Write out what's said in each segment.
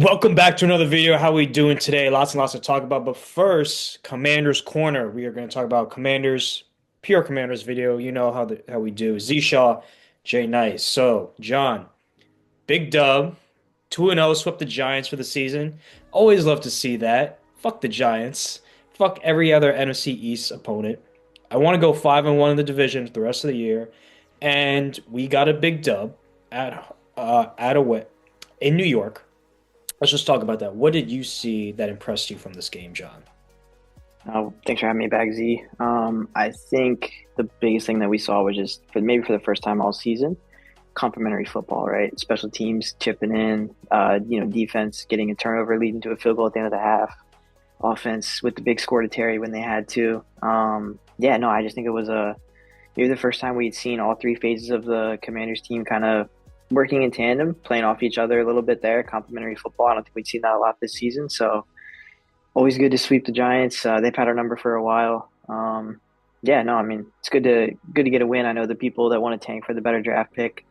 Welcome back to another video. How we doing today? Lots and lots to talk about. But first, Commanders Corner. We are going to talk about Commanders, pure Commanders video. You know how we do. Z Shaw, Jay Nice. So, John, big dub, 2-0, swept the Giants for the season. Always love to see that. Fuck the Giants. Fuck every other NFC East opponent. I want to go 5-1 in the division for the rest of the year. And we got a big dub at a in New York. Let's just talk about that. What did you see that impressed you from this game, John? Thanks for having me back, Z. I think the biggest thing that we saw was just maybe for the first time all season, complementary football, right? Special teams chipping in, defense getting a turnover leading to a field goal at the end of the half, offense with the big score to Terry when they had to. I just think it was maybe the first time we'd seen all three phases of the Commanders team kind of working in tandem, playing off each other a little bit there, complementary football. I don't think we'd seen that a lot this season, so always good to sweep the Giants. They've had our number for a while. It's good to get a win. I know the people that want to tank for the better draft pick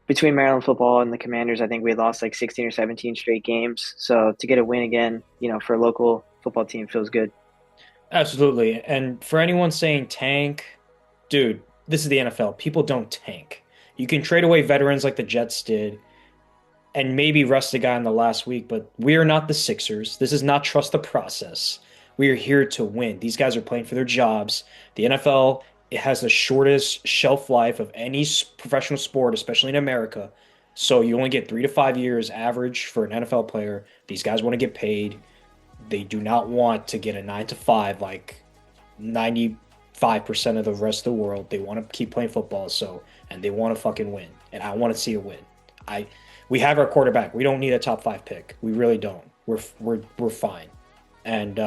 between Maryland football and the Commanders, I think we had lost like 16 or 17 straight games. So to get a win again, for a local football team feels good. Absolutely. And for anyone saying tank, dude, this is the NFL. People don't tank. You can trade away veterans like the Jets did and maybe rest a guy in the last week, but we are not the Sixers. This is not trust the process. We are here to win. These guys are playing for their jobs. The NFL, it has the shortest shelf life of any professional sport, especially in America. So you only get 3 to 5 years average for an NFL player. These guys want to get paid. They do not want to get a 9 to 5 like 95% of the rest of the world. They want to keep playing football, and they want to fucking win. And I want to see a win. I we have our quarterback. We don't need a top 5 pick. We really don't. We're fine. And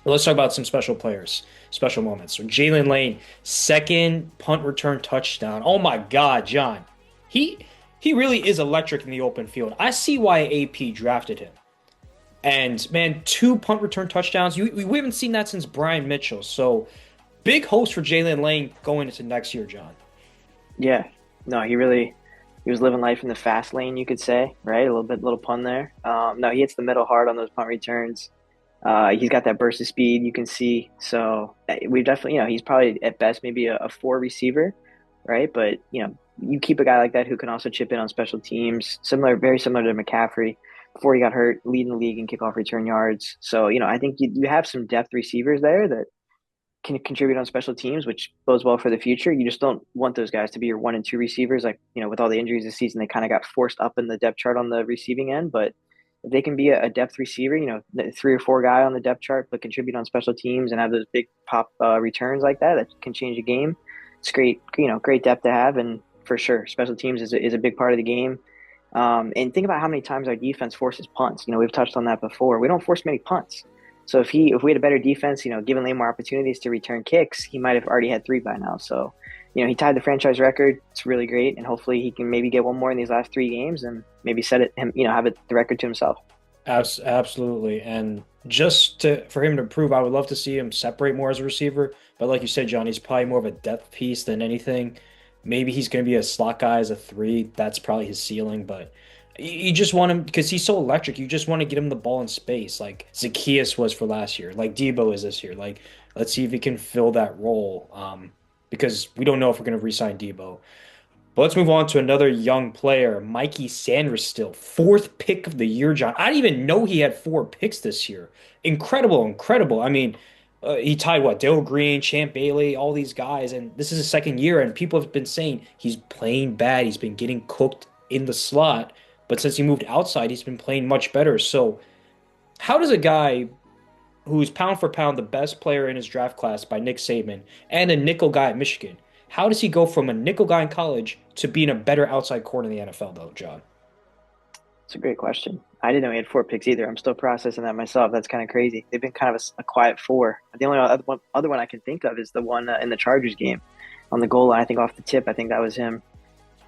let's talk about some special players, special moments. So Jalen Lane, second punt return touchdown. Oh my God, John. He he really is electric in the open field. I see why AP drafted him. And man, two punt return touchdowns. We haven't seen that since Brian Mitchell. So big hopes for Jalen Lane going into next year, John. Yeah, no, he was living life in the fast lane, you could say, right? Little pun there. No, he hits the middle hard on those punt returns. He's got that burst of speed you can see. So we've definitely, he's probably at best maybe a four receiver, right? But you keep a guy like that who can also chip in on special teams, very similar to McCaffrey before he got hurt, leading the league in kickoff return yards. So I think you have some depth receivers there that can contribute on special teams, which bodes well for the future. You just don't want those guys to be your one and two receivers. Like, with all the injuries this season, they kind of got forced up in the depth chart on the receiving end. But if they can be a depth receiver, the 3 or 4 guy on the depth chart, but contribute on special teams and have those big pop returns like that can change a game. It's great, great depth to have. And for sure, special teams is a big part of the game. And think about how many times our defense forces punts. We've touched on that before. We don't force many punts. So if we had a better defense, given Lane more opportunities to return kicks, he might have already had 3 by now. So, he tied the franchise record. It's really great, and hopefully he can maybe get one more in these last 3 games and maybe set it him, have it the record to himself. Absolutely. And for him to prove, I would love to see him separate more as a receiver. But like you said, John, he's probably more of a depth piece than anything. Maybe he's going to be a slot guy as a 3. That's probably his ceiling. But you just want him because he's so electric. You just want to get him the ball in space, like Zacchaeus was for last year, like Debo is this year. Like, let's see if he can fill that role. Because we don't know if we're going to re-sign Debo. But let's move on to another young player, Mikey Sanders, still fourth pick of the year, John. I didn't even know he had 4 picks this year. Incredible, incredible. I mean, he tied what? Dale Green, Champ Bailey, all these guys, and this is his second year. And people have been saying he's playing bad. He's been getting cooked in the slot, but since he moved outside, he's been playing much better. So, how does a guy who's pound for pound the best player in his draft class by Nick Saban and a nickel guy at Michigan, how does he go from a nickel guy in college to being a better outside corner in the NFL, though, John? It's a great question. I didn't know he had 4 picks either. I'm still processing that myself. That's kind of crazy. They've been kind of a quiet 4. The only other one I can think of is the one in the Chargers game on the goal line. I think off the tip, I think that was him.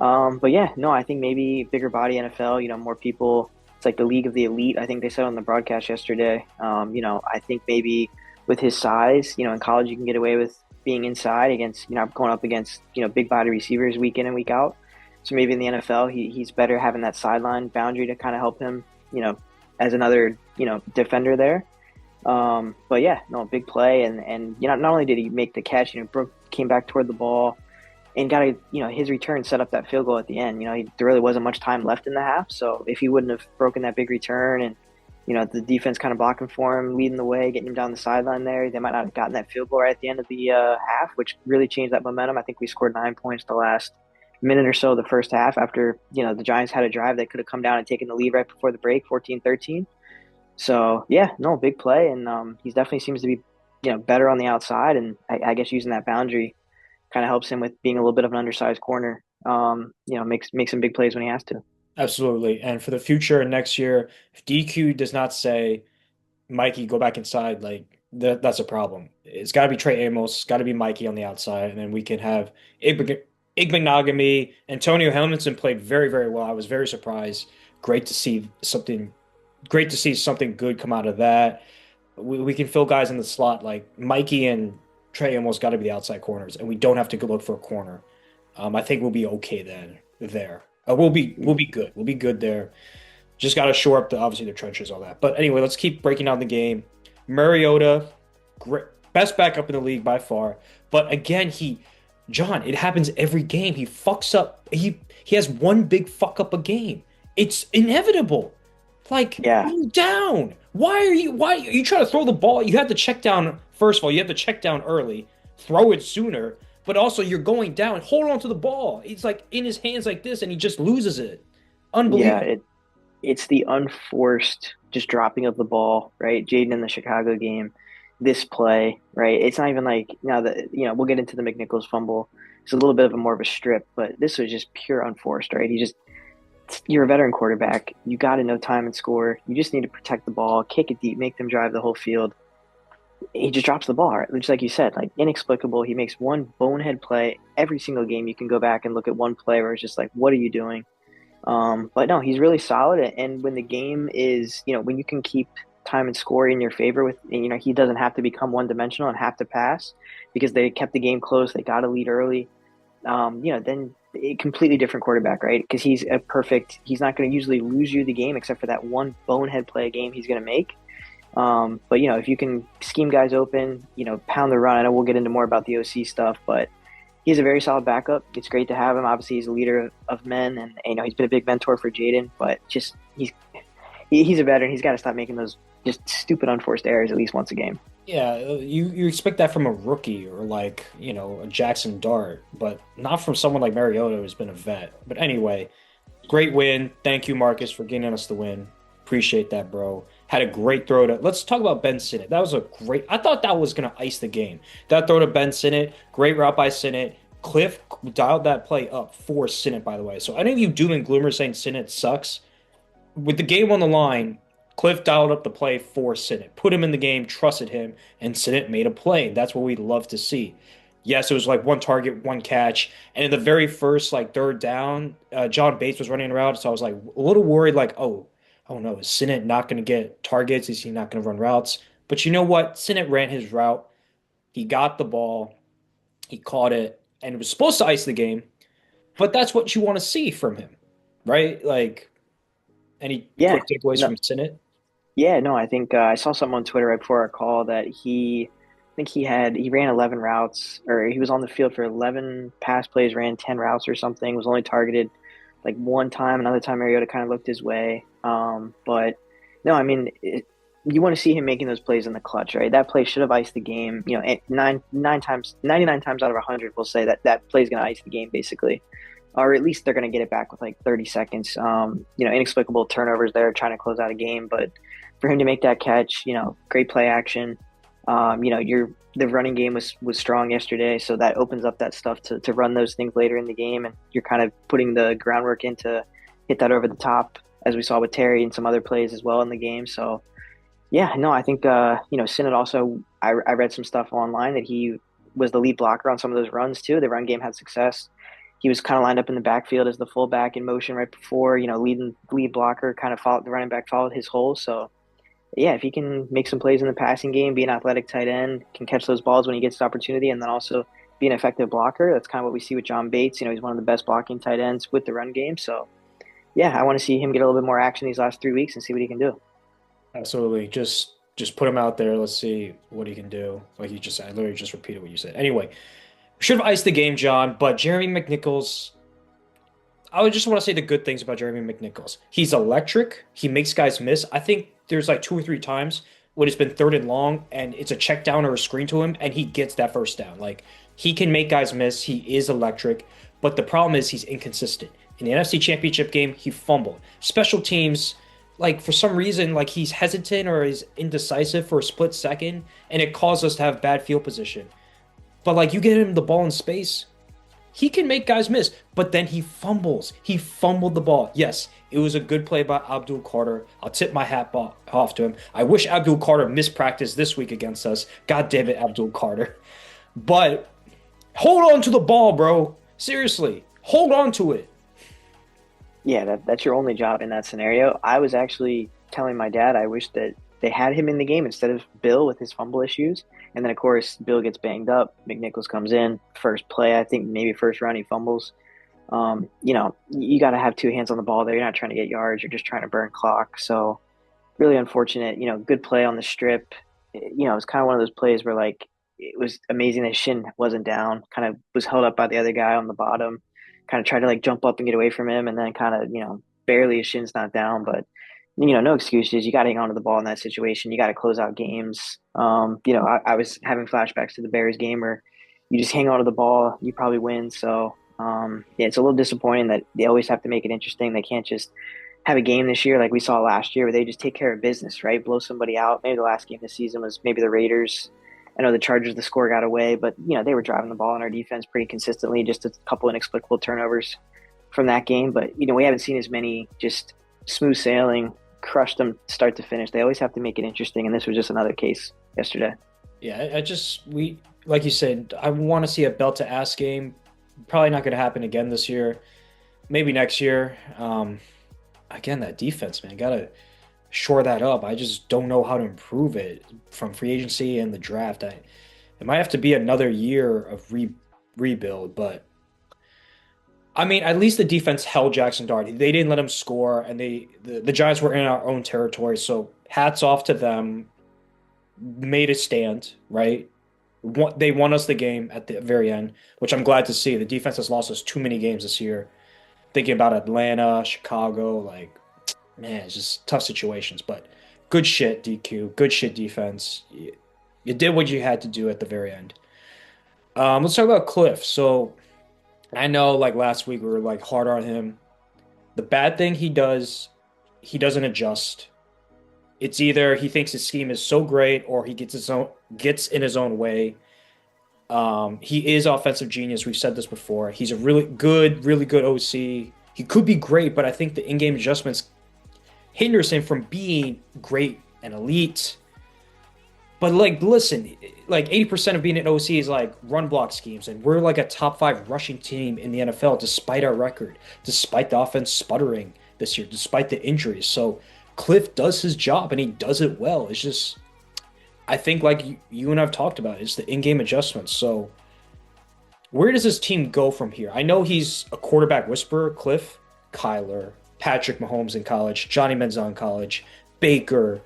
But yeah, no, I think maybe bigger body NFL, more people. It's like the league of the elite. I think they said on the broadcast yesterday. I think maybe with his size, in college you can get away with being inside against, going up against, big body receivers week in and week out. So maybe in the NFL, he's better having that sideline boundary to kind of help him, as another, defender there. But yeah, no, big play, and not only did he make the catch, Brook came back toward the ball and got his return set up that field goal at the end. There really wasn't much time left in the half, so if he wouldn't have broken that big return and the defense kind of blocking for him, leading the way, getting him down the sideline there, they might not have gotten that field goal right at the end of the half, which really changed that momentum. I think we scored 9 points the last minute or so of the first half after, the Giants had a drive that could have come down and taken the lead right before the break, 14-13. So yeah, no, big play, and he definitely seems to be, better on the outside, and I guess using that boundary kind of helps him with being a little bit of an undersized corner. Makes some big plays when he has to. Absolutely. And for the future and next year, if DQ does not say, Mikey, go back inside, like that's a problem. It's got to be Trey Amos, it's got to be Mikey on the outside, and then we can have Igbenogany. Antonio Helmutson played very, very well. I was very surprised. Great to see something, great to see something good come out of that. We can fill guys in the slot like Mikey and Trey Amos got to be the outside corners, and we don't have to go look for a corner. I think we'll be okay then there. We'll be good. We'll be good there. Just got to shore up obviously the trenches, all that. But anyway, let's keep breaking down the game. Mariota, great, best backup in the league by far. But again, John, it happens every game. He fucks up. He has one big fuck up a game. It's inevitable. Like, Yeah, go down. Why are you trying to throw the ball? You have to check down. First of all, you have to check down early, throw it sooner. But also, you're going down. Hold on to the ball. It's like in his hands like this, and he just loses it. yeah, Unbelievable. it's the unforced just dropping of the ball, right? Jaden in the Chicago game, this play, right? It's not even like now that we'll get into the McNichols fumble. It's a little bit of a more of a strip, but this was just pure unforced, right? You're a veteran quarterback. You got to know time and score. You just need to protect the ball, kick it deep, make them drive the whole field. He just drops the ball, right? Just like you said, like inexplicable. He makes one bonehead play every single game. You can go back and look at one play where it's just like, what are you doing? But no, he's really solid. And when the game is, when you can keep time and score in your favor with, and, he doesn't have to become one dimensional and have to pass because they kept the game close. They got a lead early. Then a completely different quarterback, right? Because he's not going to usually lose you the game except for that one bonehead play a game he's going to make. But if you can scheme guys open, pound the run. I know we'll get into more about the OC stuff, but he's a very solid backup. It's great to have him. Obviously, he's a leader of men, and he's been a big mentor for Jaden. But just he's a veteran. He's got to stop making those just stupid unforced errors at least once a game. Yeah, you expect that from a rookie or like, a Jackson Dart, but not from someone like Mariota who's been a vet. But anyway, great win. Thank you, Marcus, for getting us the win. Appreciate that, bro. Had a great throw to. Let's talk about Ben Sinnott. That was a great. I thought that was gonna ice the game. That throw to Ben Sinnott, great route by Sinnott. Cliff dialed that play up for Sinnott, by the way. So any of you doom and gloomers saying Sinnott sucks, with the game on the line, Cliff dialed up the play for Sinnott, put him in the game, trusted him, and Sinnott made a play. That's what we'd love to see. Yes, it was like one target, one catch, and in the very first like third down, John Bates was running around, so I was like a little worried, like, oh no, is Sinnott not going to get targets? Is he not going to run routes? But you know what? Sinnott ran his route. He got the ball, he caught it, and it was supposed to ice the game. But that's what you want to see from him, right? Like, any Yeah, quick takeaways no, from Sinnott? yeah, no. I think I saw something on Twitter right before our call that I think he ran 11 routes, or he was on the field for 11 pass plays, ran 10 routes or something. Was only targeted like one time. Another time, Mariota kind of looked his way. But no, I mean, you want to see him making those plays in the clutch, right? That play should have iced the game. 99 times out of 100, we'll say that play is going to ice the game, basically, or at least they're going to get it back with like 30 seconds. Inexplicable turnovers there, trying to close out a game, but for him to make that catch, great play action. The running game was strong yesterday, so that opens up that stuff to run those things later in the game, and you're kind of putting the groundwork in to hit that over the top, as we saw with Terry and some other plays as well in the game. So, yeah, no, I think Sinnott also. I read some stuff online that he was the lead blocker on some of those runs too. The run game had success. He was kind of lined up in the backfield as the fullback in motion right before, lead blocker, kind of followed the running back, followed his hole. So yeah, if he can make some plays in the passing game, be an athletic tight end, can catch those balls when he gets the opportunity, and then also be an effective blocker. That's kind of what we see with John Bates. He's one of the best blocking tight ends with the run game. So yeah, I want to see him get a little bit more action these last 3 weeks and see what he can do. Absolutely. Just put him out there. Let's see what he can do. Like you just said, I literally just repeated what you said. Anyway, should have iced the game, John, but Jeremy McNichols, I would just want to say the good things about Jeremy McNichols. He's electric. He makes guys miss. I think there's like two or three times when it's been third and long and it's a check down or a screen to him and he gets that first down. Like he can make guys miss. He is electric, but the problem is he's inconsistent. In the NFC Championship game, he fumbled. Special teams, like for some reason, like he's hesitant or is indecisive for a split second, and it caused us to have bad field position. But like you get him the ball in space, he can make guys miss, but then he fumbles. He fumbled the ball. Yes, it was a good play by Abdul Carter. I'll tip my hat off to him. I wish Abdul Carter missed practice this week against us. God damn it, Abdul Carter. But hold on to the ball, bro. Seriously, hold on to it. Yeah, that's your only job in that scenario. I was actually telling my dad I wish that they had him in the game instead of Bill with his fumble issues. And then of course Bill gets banged up. McNichols comes in first play. I think maybe first run he fumbles. You got to have two hands on the ball there. You're not trying to get yards. You're just trying to burn clock. So really unfortunate. Good play on the strip. It's kind of one of those plays where like it was amazing that Shin wasn't down. Kind of was held up by the other guy on the bottom. Kind of tried to like jump up and get away from him, and then kind of barely his Shin's not down, but no excuses. You got to hang on to the ball in that situation. You got to close out games. I was having flashbacks to the Bears game where you just hang on to the ball, you probably win. So yeah, it's a little disappointing that they always have to make it interesting. They can't just have a game this year like we saw last year where they just take care of business, right? Blow somebody out. Maybe the last game this season was maybe the Raiders. I know the Chargers, the score got away, but they were driving the ball in our defense pretty consistently. Just a couple inexplicable turnovers from that game, but we haven't seen as many just smooth sailing, crushed them start to finish. They always have to make it interesting, and this was just another case yesterday. Yeah, I just we like you said, I want to see a belt to ass game. Probably not going to happen again this year. Maybe next year. Again, that defense, man, gotta shore that up. I just don't know how to improve it from free agency and the draft. It might have to be another year of rebuild, but I mean, at least the defense held Jackson Dart. They didn't let him score, and the Giants were in our own territory. So hats off to them. Made a stand, right? They won us the game at the very end, which I'm glad to see. The defense has lost us too many games this year. Thinking about Atlanta, Chicago, like man, it's just tough situations. But good shit, DQ. Good shit, defense. You did what you had to do at the very end. Let's talk about Cliff. So I know, like last week, we were like hard on him. The bad thing he does, he doesn't adjust. It's either he thinks his scheme is so great, or he gets in his own way. He is offensive genius. We've said this before. He's a really good OC. He could be great, but I think the in-game adjustments hinders him from being great and elite. But like, listen, like 80% of being an OC is like run block schemes, and we're like a top five rushing team in the NFL despite our record, despite the offense sputtering this year, despite the injuries. So Cliff does his job and he does it well. It's just, I think, like you and I've talked about, it's the in-game adjustments. So where does this team go from here? I know he's a quarterback whisperer, Cliff, Kyler, Patrick Mahomes in college, Johnny Manziel in college, Baker,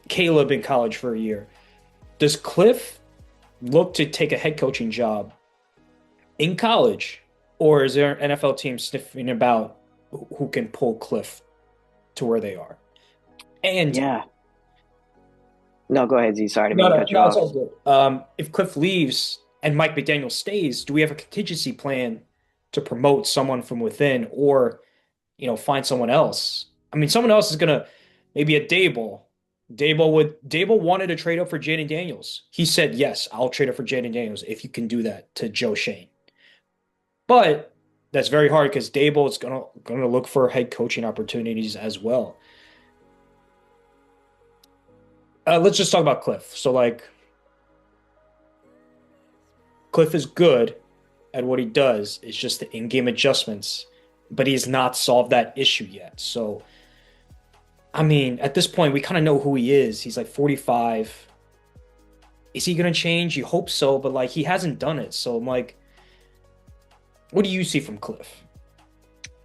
Caleb in college for a year. Does Cliff look to take a head coaching job in college, or is there an NFL team sniffing about who can pull Cliff to where they are? And Yeah. No, go ahead, Z. Sorry to no, make you no, cut you no, it's off. all good. If Cliff leaves and Mike McDaniel stays, do we have a contingency plan to promote someone from within, or find someone else? I mean, someone else is gonna maybe a Dable. Dable wanted to trade up for Jaden Daniels. He said, "Yes, I'll trade up for Jaden Daniels if you can do that," to Joe Shane. But that's very hard because Dable is gonna look for head coaching opportunities as well. Let's just talk about Cliff. So like Cliff is good at what he does. It's just the in-game adjustments, but he's not solved that issue yet. So I mean, at this point, we kind of know who he is. He's like 45. Is he going to change? You hope so, but like he hasn't done it. So I'm like, what do you see from Cliff?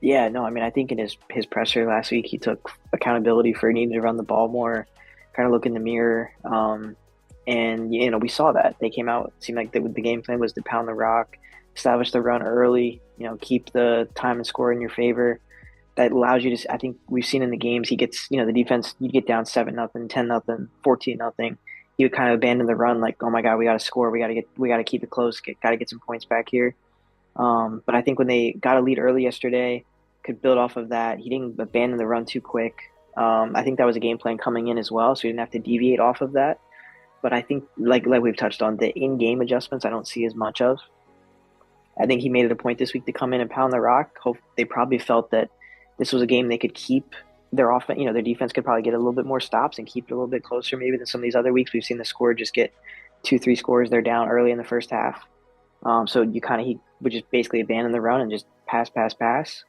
Yeah, no, I mean, I think in his presser last week, he took accountability for needing to run the ball more, kind of look in the mirror. And we saw that they came out. It seemed like the game plan was to pound the rock, establish the run early. Keep the time and score in your favor. That allows you to. I think we've seen in the games he gets. The defense. You get down 7-0, 10-0, 14-0. He would kind of abandon the run, like, oh my God, we got to score. We got to keep it close. Got to get some points back here. But I think when they got a lead early yesterday, could build off of that. He didn't abandon the run too quick. I think that was a game plan coming in as well, so he didn't have to deviate off of that. But I think, like we've touched on, the in-game adjustments I don't see as much of. I think he made it a point this week to come in and pound the rock. Hope they probably felt that this was a game they could keep their offense. Their defense could probably get a little bit more stops and keep it a little bit closer, maybe than some of these other weeks. We've seen the score just get 2, 3 scores. They're down early in the first half. So he would just basically abandon the run and just pass, pass, pass.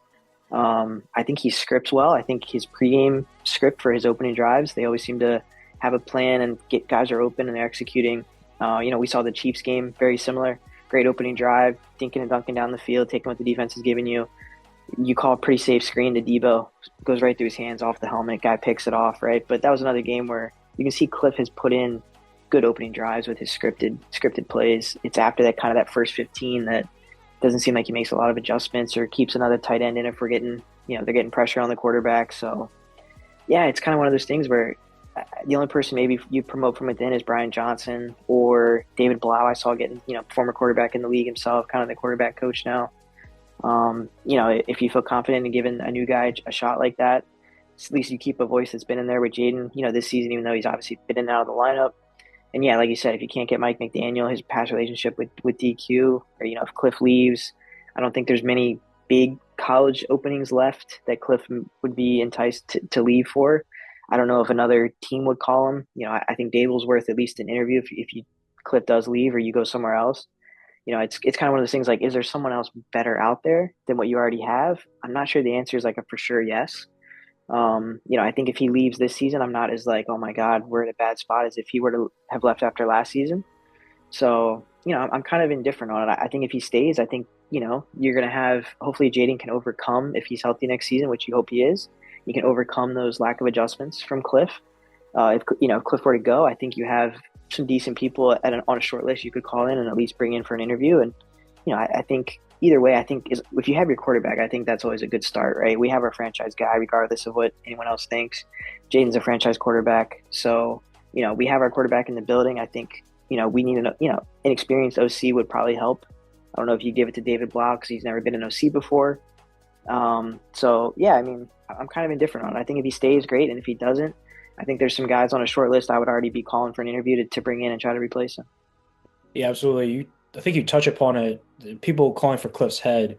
I think he scripts well. I think his pregame script for his opening drives, they always seem to have a plan and get guys are open and they're executing. We saw the Chiefs game very similar. Great opening drive, dinking and dunking down the field, taking what the defense is giving you. You call a pretty safe screen to Debo, goes right through his hands off the helmet. Guy picks it off, right? But that was another game where you can see Cliff has put in good opening drives with his scripted plays. It's after that kind of that first 15 that doesn't seem like he makes a lot of adjustments or keeps another tight end in if we're getting, they're getting pressure on the quarterback. So, yeah, it's kind of one of those things where the only person maybe you promote from within is Brian Johnson or David Blau. I saw getting, former quarterback in the league himself, kind of the quarterback coach now. If you feel confident in giving a new guy a shot like that, at least you keep a voice that's been in there with Jaden, this season, even though he's obviously been in and out of the lineup. And yeah, like you said, if you can't get Mike McDaniel, his past relationship with DQ, or if Cliff leaves, I don't think there's many big college openings left that Cliff would be enticed to leave for. I don't know if another team would call him. I think Dable's worth at least an interview if Cliff does leave or you go somewhere else. It's kind of one of those things like, is there someone else better out there than what you already have? I'm not sure the answer is like a for sure yes. I think if he leaves this season, I'm not as like, oh my God, we're in a bad spot as if he were to have left after last season. So, I'm kind of indifferent on it. I think if he stays, I think, you're going to have, hopefully Jaden can overcome if he's healthy next season, which you hope he is. You can overcome those lack of adjustments from Cliff. If Cliff were to go, I think you have some decent people on a short list you could call in and at least bring in for an interview. And, I think either way, I think if you have your quarterback, I think that's always a good start, right? We have our franchise guy, regardless of what anyone else thinks. Jaden's a franchise quarterback. So, we have our quarterback in the building. I think, we need an experienced OC would probably help. I don't know if you give it to David Blau because he's never been an OC before. So yeah, I mean, I'm kind of indifferent on it. I think if he stays, great. And if he doesn't, I think there's some guys on a short list I would already be calling for an interview to bring in and try to replace him. Yeah, absolutely. I think you touch upon it. People calling for Cliff's head.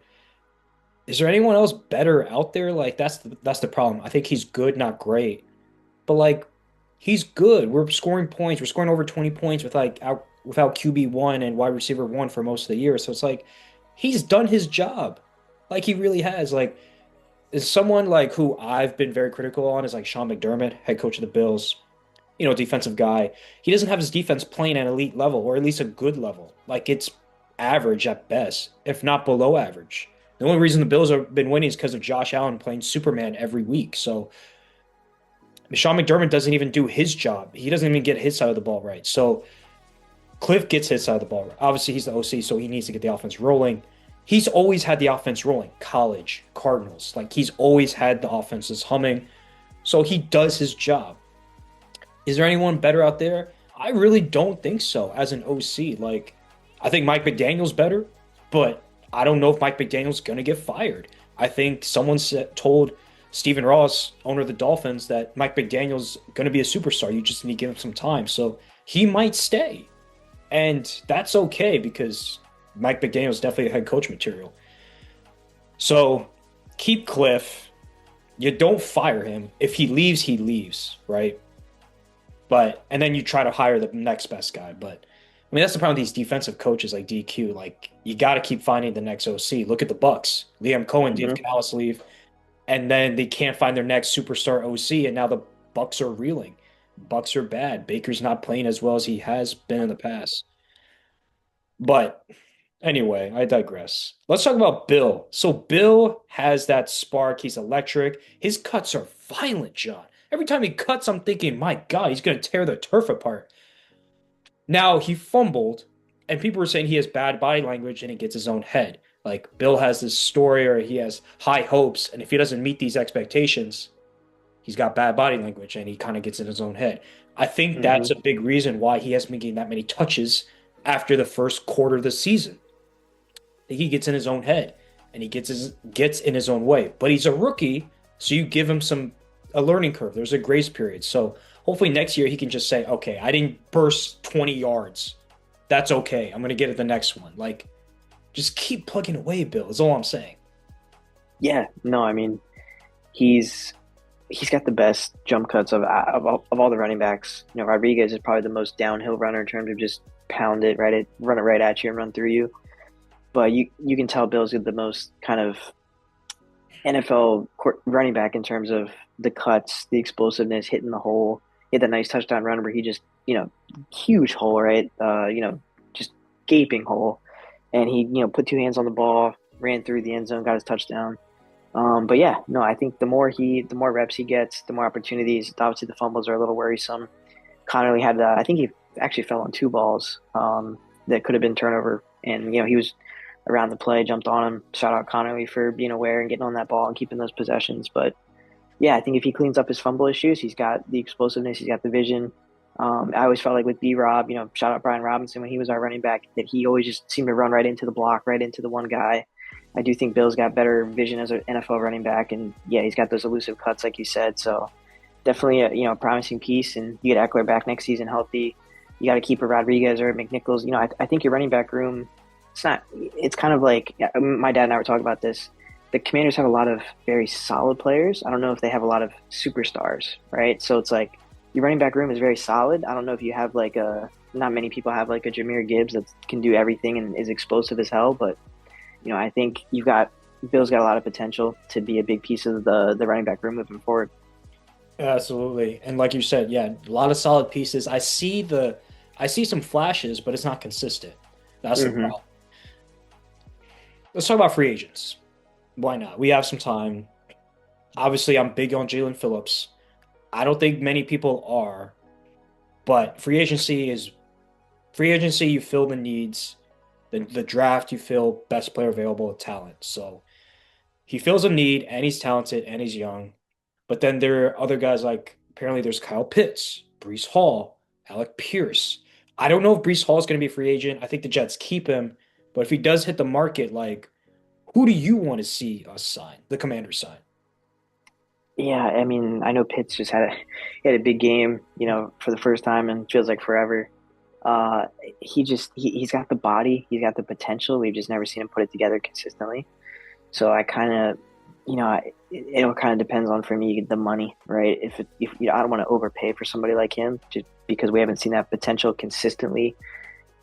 Is there anyone else better out there? Like that's the problem. I think he's good, not great, but like he's good. We're scoring points. We're scoring over 20 points without QB1 and wide receiver one for most of the year. So it's like he's done his job. Like he really has. Like is someone like who I've been very critical on is like Sean McDermott, head coach of the Bills, defensive guy. He doesn't have his defense playing at an elite level or at least a good level. Like it's average at best, if not below average. The only reason the Bills have been winning is because of Josh Allen playing Superman every week. So Sean McDermott doesn't even do his job. He doesn't even get his side of the ball right. So Cliff gets his side of the ball right. Obviously, he's the OC, so he needs to get the offense rolling. He's always had the offense rolling. College, Cardinals, like he's always had the offenses humming. So he does his job. Is there anyone better out there? I really don't think so as an OC. Like, I think Mike McDaniel's better, but I don't know if Mike McDaniel's going to get fired. I think told Stephen Ross, owner of the Dolphins, that Mike McDaniel's going to be a superstar. You just need to give him some time. So he might stay. And that's okay because Mike McDaniel's definitely a head coach material. So keep Cliff. You don't fire him. If he leaves, right? But and then you try to hire the next best guy. But I mean that's the problem with these defensive coaches like DQ. Like you got to keep finding the next OC. Look at the Bucks. Liam Cohen, Dave Mm-hmm. Canales leave, and then they can't find their next superstar OC, and now the Bucks are reeling. Bucks are bad. Baker's not playing as well as he has been in the past. But Anyway, I digress. Let's talk about Bill. So Bill has that spark. He's electric. His cuts are violent, John. Every time he cuts, I'm thinking, my God, he's going to tear the turf apart. Now, he fumbled, and people were saying he has bad body language and he gets his own head. Like, Bill has this story or he has high hopes, and if he doesn't meet these expectations, he's got bad body language and he kind of gets in his own head. I think that's Hmm. a big reason why he hasn't been getting that many touches after the first quarter of the season. He gets in his own head and he gets in his own way. But he's a rookie, so you give him a learning curve. There's a grace period. So hopefully next year he can just say, okay, I didn't burst 20 yards. That's okay. I'm gonna get it the next one. Like, just keep plugging away, Bill, is all I'm saying. Yeah, no, I mean he's he's got the best jump cuts of all the running backs. You know, Rodriguez is probably the most downhill runner in terms of just run it right at you and run through you. But you can tell Bill's the most kind of running back in terms of the cuts, the explosiveness, hitting the hole. He had that nice touchdown run where he just, huge hole, right? Just gaping hole. And he, put two hands on the ball, ran through the end zone, got his touchdown. But yeah, no, I think the more reps he gets, the more opportunities. Obviously, the fumbles are a little worrisome. Connerly had, I think he actually fell on two balls that could have been turnover, and he was around the play, jumped on him. Shout out Connerly for being aware and getting on that ball and keeping those possessions. But yeah, I think if he cleans up his fumble issues, he's got the explosiveness, he's got the vision. I always felt like with B Rob, shout out Brian Robinson when he was our running back, that he always just seemed to run right into the block, right into the one guy. I do think Bill's got better vision as an NFL running back, and yeah, he's got those elusive cuts, like you said. So definitely a promising piece. And you get Eckler back next season healthy. You got to keep a Rodriguez or McNichols. I think your running back room, it's not. It's kind of like, yeah, my dad and I were talking about this. The Commanders have a lot of very solid players. I don't know if they have a lot of superstars, right? So it's like your running back room is very solid. I don't know if you have like a. Not many people have like a Jahmyr Gibbs that can do everything and is explosive as hell, but I think Bill's got a lot of potential to be a big piece of the running back room moving forward. Absolutely. And like you said, yeah, a lot of solid pieces. I see some flashes, but it's not consistent. That's the Hmm. problem. Let's talk about free agents. Why not? We have some time. Obviously, I'm big on Jalen Phillips. I don't think many people are, but free agency. You fill the needs. The draft, you fill best player available with talent. So he fills a need, and he's talented, and he's young. But then there are other guys like apparently there's Kyle Pitts, Brees Hall, Alec Pierce. I don't know if Brees Hall is going to be a free agent. I think the Jets keep him, but if he does hit the market, like who do you want to see us sign? The Commanders sign. Yeah, I mean, I know Pitts just he had a big game, for the first time and feels like forever. Uh, he's got the body, he's got the potential. We've just never seen him put it together consistently. So I kind of, it all kind of depends on for me the money, right? If I don't want to overpay for somebody like him, just because we haven't seen that potential consistently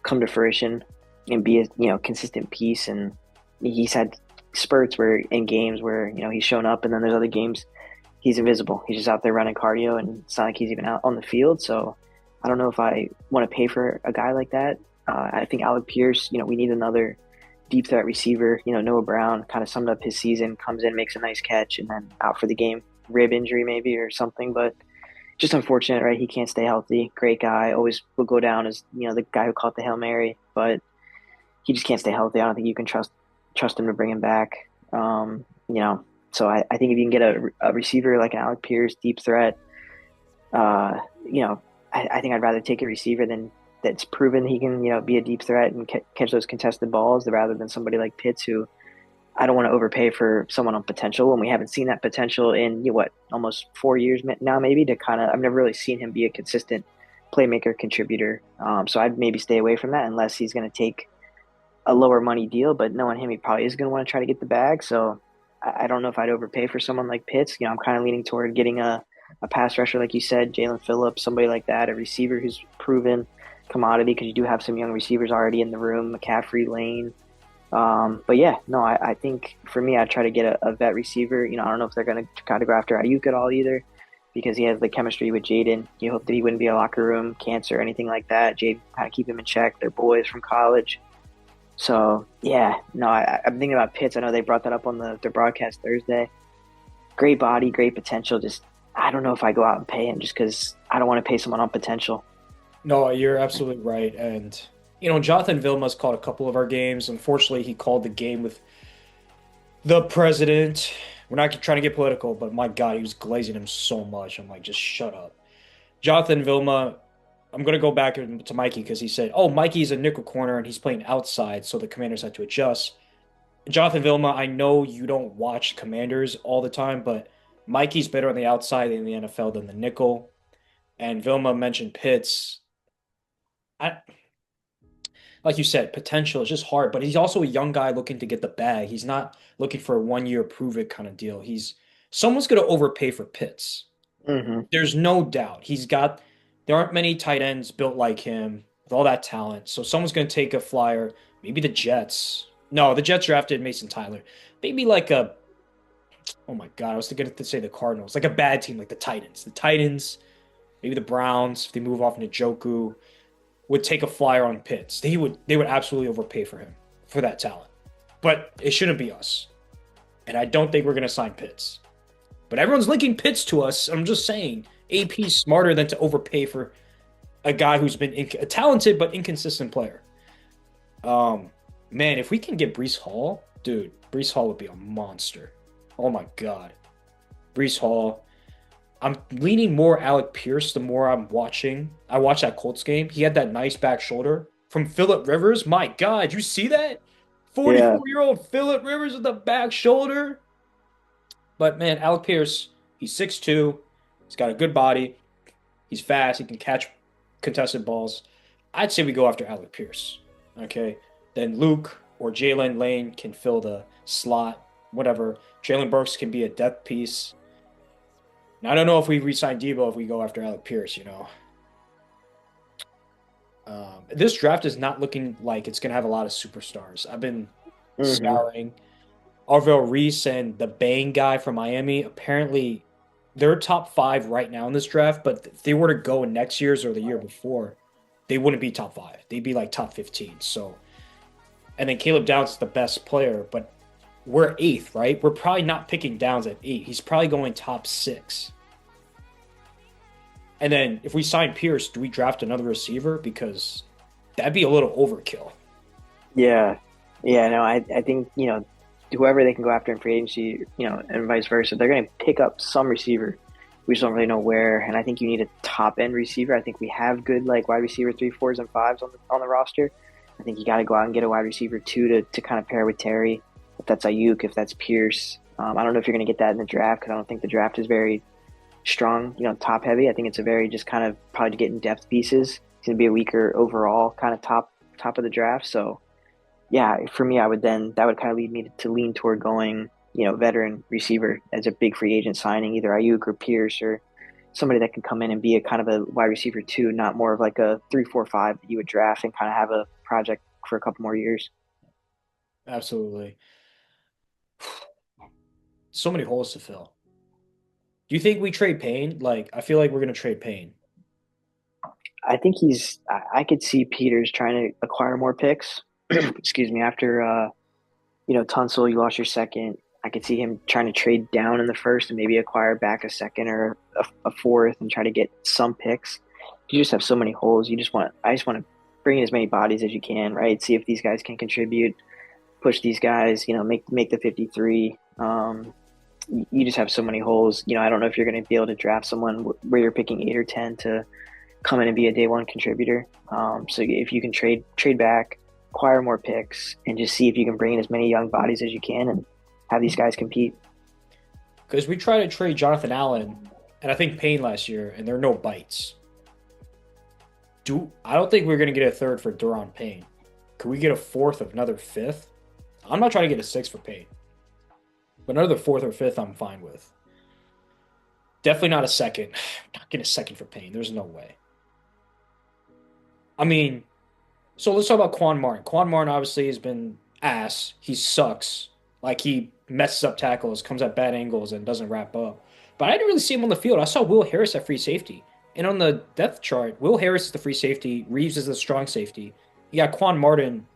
come to fruition and be a consistent piece. And he's had spurts where in games where he's shown up, and then there's other games he's invisible. He's just out there running cardio, and it's not like he's even out on the field. So I don't know if I want to pay for a guy like that. I think Alec Pierce, we need another deep threat receiver. Noah Brown kind of summed up his season, comes in, makes a nice catch, and then out for the game. Rib injury maybe or something, but just unfortunate, right? He can't stay healthy. Great guy, always will go down as the guy who caught the Hail Mary, but he just can't stay healthy. I don't think you can trust him to bring him back. So I think if you can get a receiver like an Alec Pierce, deep threat, I think I'd rather take a receiver than that's proven he can be a deep threat and catch those contested balls rather than somebody like Pitts who I don't want to overpay for someone on potential when we haven't seen that potential in almost 4 years now maybe to kind of I've never really seen him be a consistent playmaker contributor. So I'd maybe stay away from that unless he's going to take a lower money deal. But knowing him, he probably is going to want to try to get the bag. So I don't know if I'd overpay for someone like Pitts. I'm kind of leaning toward getting a pass rusher like you said, Jalen Phillips, somebody like that, a receiver who's proven commodity because you do have some young receivers already in the room, McCaffrey, Lane. But yeah, no, I think for me, I'd try to get a vet receiver. I don't know if they're going to try to go after Ayuk at all either because he has the chemistry with Jaden. You hope that he wouldn't be a locker room cancer or anything like that. Jade kind of keep him in check. They're boys from college. So yeah, no, I'm thinking about Pitts. I know they brought that up on the broadcast Thursday. Great body, great potential. Just I don't know if I go out and pay him just because I don't want to pay someone on potential. No, you're absolutely right. And, Jonathan Vilma's called a couple of our games. Unfortunately, he called the game with the president. We're not trying to get political, but my God, he was glazing him so much. I'm like, just shut up. Jonathan Vilma, I'm going to go back to Mikey because he said, oh, Mikey's a nickel corner and he's playing outside, so the Commanders had to adjust. Jonathan Vilma, I know you don't watch Commanders all the time, but Mikey's better on the outside in the NFL than the nickel. And Vilma mentioned Pitts. I, like you said, potential is just hard, but he's also a young guy looking to get the bag. He's not looking for a 1 year prove it kind of deal. Someone's going to overpay for Pitts. Hmm. There's no doubt. There aren't many tight ends built like him with all that talent. So someone's going to take a flyer. Maybe the Jets. No, the Jets drafted Mason Tyler. Maybe oh my God, I was going to say the Cardinals, like a bad team like the Titans. The Titans, maybe the Browns, if they move off Njoku, would take a flyer on Pitts. They would absolutely overpay for him for that talent. But it shouldn't be us. And I don't think we're going to sign Pitts. But everyone's linking Pitts to us. I'm just saying, AP's smarter than to overpay for a guy who's been a talented but inconsistent player. Um, Man, if we can get Brees Hall, dude, Brees Hall would be a monster. Oh my God, Brees Hall. I'm leaning more Alec Pierce the more I'm watching. I watched that Colts game. He had that nice back shoulder from Phillip Rivers. My God, you see that? Yeah, 44-year-old Phillip Rivers with the back shoulder. But man, Alec Pierce, he's 6'2". He's got a good body. He's fast. He can catch contested balls. I'd say we go after Alec Pierce. Okay. Then Luke or Jalen Lane can fill the slot, whatever. Jalen Burks can be a depth piece. Now, I don't know if we resign Debo if we go after Alec Pierce. This draft is not looking like it's going to have a lot of superstars. I've been hmm, scouring. Arvell Reese and the Bang guy from Miami, apparently they're top five right now in this draft, but if they were to go in next year's or the year before, they wouldn't be top five. They'd be like top 15. So, and then Caleb Downs is the best player, but we're eighth, right? We're probably not picking Downs at eight. He's probably going top six. And then if we sign Pierce, do we draft another receiver? Because that'd be a little overkill. yeah, yeah. No, I think whoever they can go after in free agency, and vice versa, they're going to pick up some receiver. We just don't really know where, and I think you need a top end receiver. I think we have good like wide receiver three, fours, and fives on the roster. I think you got to go out and get a wide receiver two to kind of pair with Terry. If that's Ayuk, if that's Pierce, I don't know if you're going to get that in the draft because I don't think the draft is very strong, top heavy. I think it's a very just kind of probably to get in depth pieces. It's going to be a weaker overall kind of top of the draft. So yeah, for me, that would kind of lead me to lean toward going, veteran receiver as a big free agent signing, either Ayuk or Pierce or somebody that can come in and be a kind of a wide receiver too, not more of like a 3, 4, 5 that you would draft and kind of have a project for a couple more years. Absolutely. So many holes to fill. Do you think we trade Payne? Like, I feel like we're going to trade Payne. I think I could see Peters trying to acquire more picks. Excuse me, after Tunsil, you lost your second. I could see him trying to trade down in the first and maybe acquire back a second or a fourth and try to get some picks. You just have so many holes. I just want to bring in as many bodies as you can, right? See if these guys can contribute, push these guys, make the 53. You just have so many holes. I don't know if you're going to be able to draft someone where you're picking 8 or 10 to come in and be a day one contributor. So if you can trade back, acquire more picks, and just see if you can bring in as many young bodies as you can and have these guys compete. Because we tried to trade Jonathan Allen and I think Payne last year, and there are no bites. I don't think we're going to get a third for Duron Payne. Could we get a fourth of another fifth? I'm not trying to get a sixth for Payne, but another fourth or fifth I'm fine with. Definitely not a second. Not getting a second for Payne. There's no way. I mean, so let's talk about Quan Martin. Quan Martin obviously has been ass. He sucks. Like he messes up tackles, comes at bad angles, and doesn't wrap up. But I didn't really see him on the field. I saw Will Harris at free safety. And on the depth chart, Will Harris is the free safety. Reeves is the strong safety. You got Quan Martin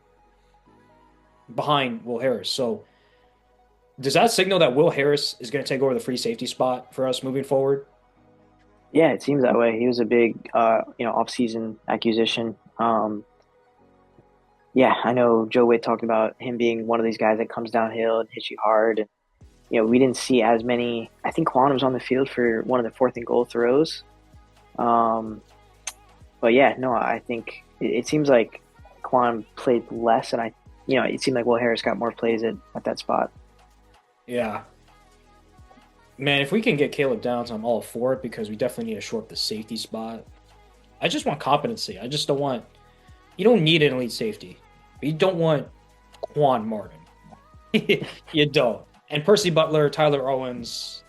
behind Will Harris. So does that signal that Will Harris is going to take over the free safety spot for us moving forward? Yeah, it seems that way. He was a big, off-season acquisition. Yeah, I know Joe Witt talked about him being one of these guys that comes downhill and hits you hard. And, we didn't see as many. I think Quan was on the field for one of the fourth and goal throws. Um, but yeah, no, I think it seems like Quan played less, and it seemed like Will Harris got more plays at that spot. Yeah. Man, if we can get Caleb Downs, I'm all for it because we definitely need to shore up the safety spot. I just want competency. I just don't want. You don't need an elite safety. You don't want Quan Martin. You don't. And Percy Butler, Tyler Owens,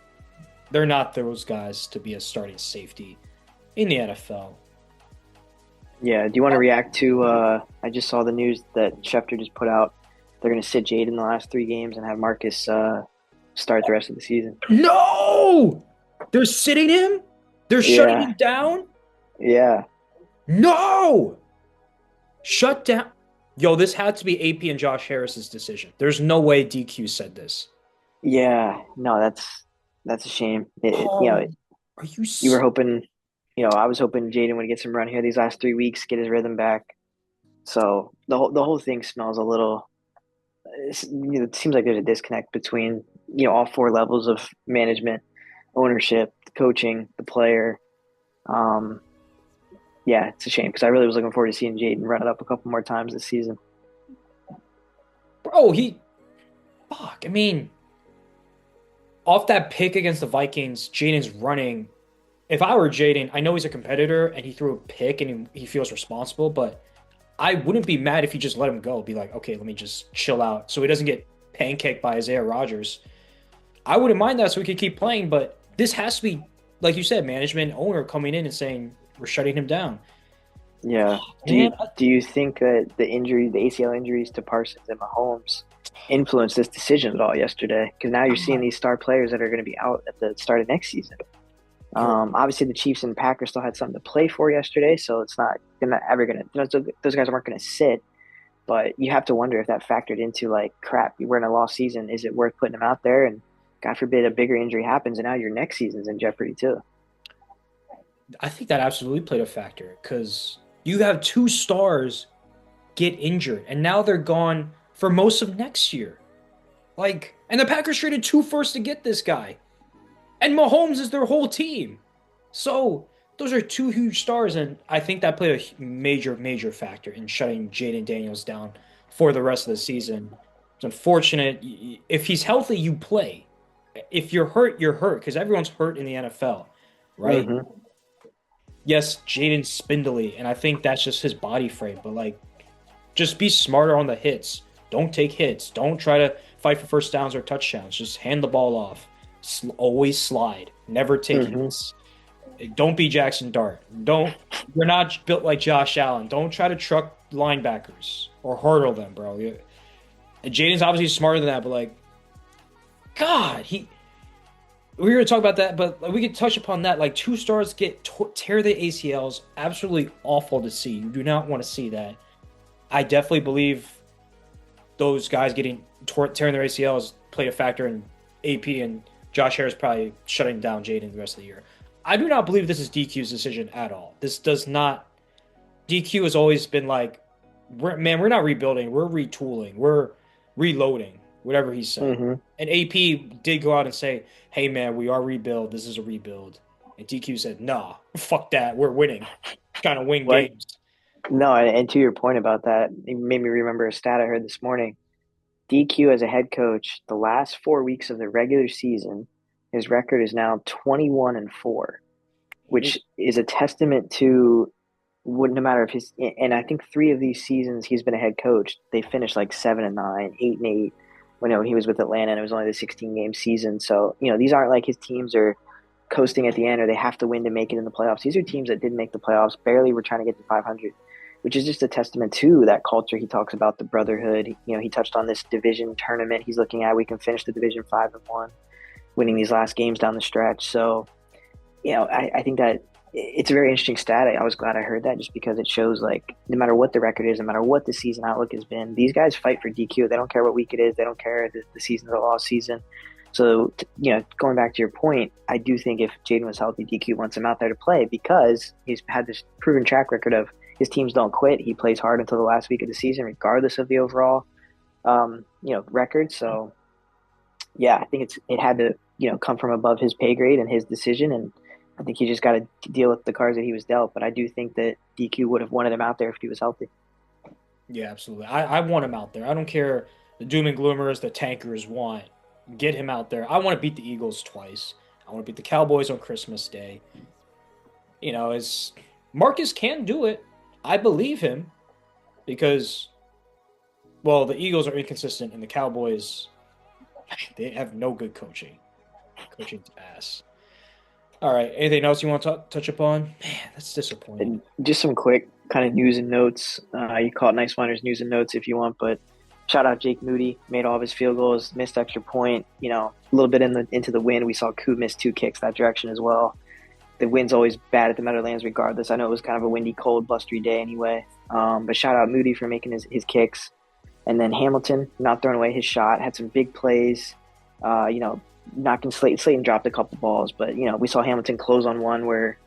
they're not those guys to be a starting safety in the NFL. Yeah, do you want to react to? I just saw the news that Schefter just put out. They're going to sit Jade in the last 3 games and have Marcus start the rest of the season. No! They're sitting him? They're shutting Yeah, him down? yeah, No! Shut down. Yo, this had to be AP and Josh Harris's decision. There's no way DQ said this. yeah. No, that's a shame. Oh, are you You were hoping, I was hoping Jaden would get some run here these last 3 weeks, get his rhythm back. So the whole thing smells a little. It seems like there's a disconnect between all four levels of management, ownership, the coaching, the player. Um, yeah, it's a shame because I really was looking forward to seeing Jaden run it up a couple more times this season. Bro, fuck. I mean, off that pick against the Vikings, Jaden's running. If I were Jaden, I know he's a competitor and he threw a pick and he feels responsible, but I wouldn't be mad if you just let him go. Be like, okay, let me just chill out so he doesn't get pancaked by Isaiah Rodgers. I wouldn't mind that so we could keep playing, but this has to be, like you said, management owner coming in and saying we're shutting him down. Yeah. Do you Man, do you think that the ACL injuries to Parsons and Mahomes influenced this decision at all yesterday? Because now you're seeing these star players that are going to be out at the start of next season. you're Obviously, the Chiefs and Packers still had something to play for yesterday, so it's not they're not ever gonna those guys weren't gonna sit. But you have to wonder if that factored into like, crap, we're in a lost season. Is it worth putting them out there? And God forbid a bigger injury happens, and now your next season's in jeopardy too. I think that absolutely played a factor because you have two stars get injured and now they're gone for most of next year. Like, and the Packers traded two firsts to get this guy. And Mahomes is their whole team. So those are two huge stars, and I think that played a major, major factor in shutting Jaden Daniels down for the rest of the season. It's unfortunate. If he's healthy, you play. If you're hurt, you're hurt because everyone's hurt in the NFL, right? Mm-hmm. Yes, Jaden's spindly, and I think that's just his body frame. But like, just be smarter on the hits. Don't take hits. Don't try to fight for first downs or touchdowns. Just hand the ball off. Always slide. Never take Mm-hmm. hits. Don't be Jackson Dart. Don't. You're not built like Josh Allen. Don't try to truck linebackers or hurdle them, bro. Jaden's obviously smarter than that, but like, God, we were gonna talk about that, but like, we could touch upon that. Like, two stars tear the ACLs. Absolutely awful to see. You do not want to see that. I definitely believe those guys getting tearing their ACLs played a factor in AP and Josh Harris probably shutting down Jaden the rest of the year. I do not believe this is DQ's decision at all. This does not. DQ has always been like, we're not rebuilding. We're retooling. We're reloading. Whatever he's saying. Mm-hmm. And AP did go out and say, "Hey man, we are rebuild. This is a rebuild." And DQ said, "Nah, fuck that. We're winning. Trying to win What? games." No, and to your point about that, it made me remember a stat I heard this morning. DQ as a head coach, the last 4 weeks of the regular season, his record is now 21-4, which is a testament to no matter if and I think 3 of these seasons he's been a head coach, they finished like 7-9, 8-8. When he was with Atlanta and it was only the 16-game season. So, these aren't like his teams are coasting at the end or they have to win to make it in the playoffs. These are teams that didn't make the playoffs, barely were trying to get to 500, which is just a testament to that culture. He talks about the brotherhood. He touched on this division tournament he's looking at. We can finish the division 5-1, winning these last games down the stretch. So, I think that it's a very interesting stat. I was glad I heard that just because it shows like no matter what the record is, no matter what the season outlook has been, these guys fight for DQ. They don't care what week it is. They don't care if the season's a lost season. So, going back to your point, I do think if Jaden was healthy, DQ wants him out there to play because he's had this proven track record of his teams don't quit. He plays hard until the last week of the season, regardless of the overall, record. So, yeah, I think it had to, come from above his pay grade and his decision. And I think he just got to deal with the cards that he was dealt. But I do think that DQ would have wanted him out there if he was healthy. Yeah, absolutely. I want him out there. I don't care the doom and gloomers, the tankers want. Get him out there. I want to beat the Eagles twice. I want to beat the Cowboys on Christmas Day. As Marcus can do it. I believe him because, well, the Eagles are inconsistent and the Cowboys, they have no good coaching. Coaching's ass. All right. Anything else you want to touch upon? Man, that's disappointing. And just some quick kind of news and notes. You call it Nice Wonders news and notes if you want, but shout out Jake Moody, made all of his field goals, missed extra point. A little bit into the wind. We saw Koo miss 2 kicks that direction as well. The wind's always bad at the Meadowlands regardless. I know it was kind of a windy, cold, blustery day anyway. But shout out Moody for making his kicks. And then Hamilton not throwing away his shot, had some big plays. Knocking Slayton dropped a couple balls, but we saw Hamilton close on one where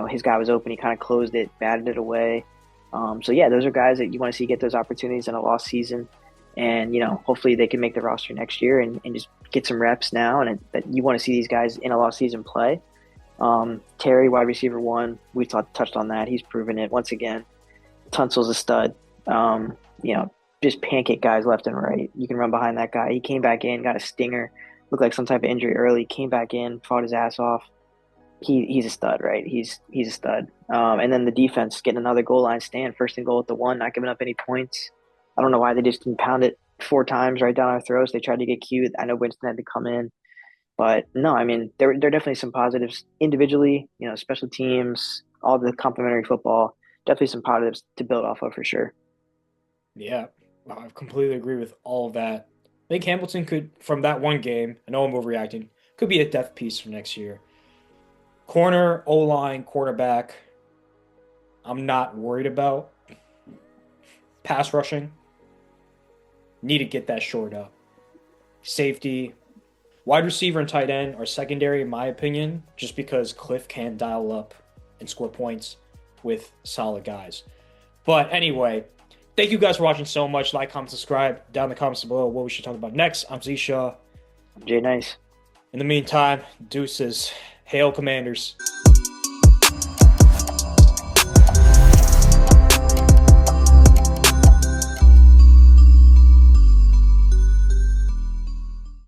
his guy was open. He kind of closed it, batted it away. So yeah, those are guys that you want to see get those opportunities in a lost season, and hopefully they can make the roster next year and just get some reps now. And that you want to see these guys in a lost season play. Terry, wide receiver 1, we touched on that. He's proven it once again. Tunsil's a stud. Just pancake guys left and right. You can run behind that guy. He came back in, got a stinger, looked like some type of injury early, came back in, fought his ass off. He's a stud, right? He's a stud. And then the defense getting another goal line stand, first and goal at the 1, not giving up any points. I don't know why they just didn't pound it 4 times right down our throats. They tried to get cute. I know Winston had to come in. But no, I mean, there are definitely some positives individually, special teams, all the complementary football, definitely some positives to build off of for sure. Yeah, I completely agree with all of that. I think Hamilton could, from that one game, I know I'm overreacting, could be a depth piece for next year. Corner, O-line, quarterback, I'm not worried about. Pass rushing, need to get that shored up. Safety, wide receiver and tight end are secondary, in my opinion, just because Cliff can't dial up and score points with solid guys. But anyway, thank you guys for watching so much. Like, comment, subscribe down in the comments below what we should talk about next. I'm Zisha. I'm Jay Nice. In the meantime, deuces. Hail Commanders.